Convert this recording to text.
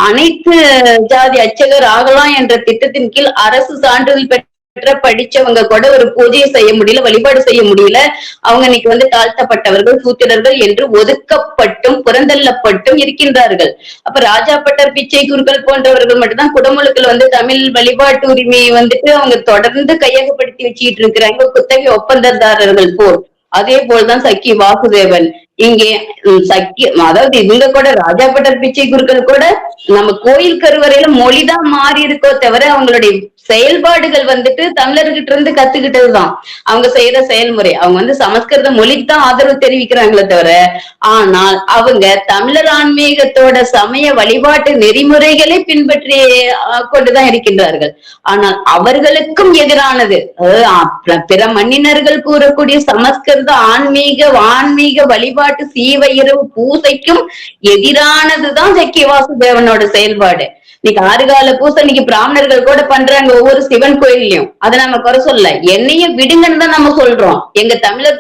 அனைத்து ஜாதி அர்ச்சகர் ஆகலாம் என்ற திட்டத்தின் கீழ் அரசு சான்றிதழ் பெற்ற படிச்சவங்க கூட ஒரு பூஜையை செய்ய முடியல, வழிபாடு செய்ய முடியல. அவங்க இன்னைக்கு தாழ்த்தப்பட்டவர்கள், சூத்திரர்கள் என்று ஒதுக்கப்பட்டும் புறந்தள்ளப்பட்டும் இருக்கின்றார்கள். அப்ப ராஜாப்பட்டர், பிச்சை குருக்கள் போன்றவர்கள் மட்டும்தான் குடமுழுக்குல தமிழ் வழிபாட்டு உரிமையை அவங்க தொடர்ந்து கையகப்படுத்தி வச்சுக்கிட்டு இருக்கிறாங்க, குத்தகை ஒப்பந்ததாரர்கள் போல். அதே போல்தான் சக்கி வாசுதேவன் இங்கே அதாவது இவங்க கூட ராஜாப்பட்டர், பிச்சை குருக்கள் கூட நம்ம கோயில் கருவறையில மொழிதான் மாறி இருக்கோ தவிர அவங்களுடைய செயல்பாடுகள் தமிழர்கிட்ட இருந்து கத்துக்கிட்டதுதான். அவங்க செய்யற செயல்முறை அவங்க சமஸ்கிருத மொழிக்கு தான் ஆதரவு தெரிவிக்கிறாங்களே தவிர, ஆனால் அவங்க தமிழர் ஆன்மீகத்தோட சமய வழிபாட்டு நெறிமுறைகளை பின்பற்றி கொண்டுதான் இருக்கின்றார்கள். ஆனால் அவர்களுக்கும் எதிரானது பிற மண்ணினர்கள் கூறக்கூடிய சமஸ்கிருத ஆன்மீக வழிபாட்டு சீவ இரவு பூசைக்கும் எதிரானதுதான் சக்கிய வாசுதேவனோட செயல்பாடு. இன்னைக்கு 6 கால பூசை இன்னைக்கு பிராமணர்கள் கூட பண்றாங்க ஒவ்வொரு சிவன் கோயிலையும். அதை நம்ம குறை சொல்ல, என்னையும் விடுங்கன்னு தான் நம்ம சொல்றோம். எங்க தமிழர்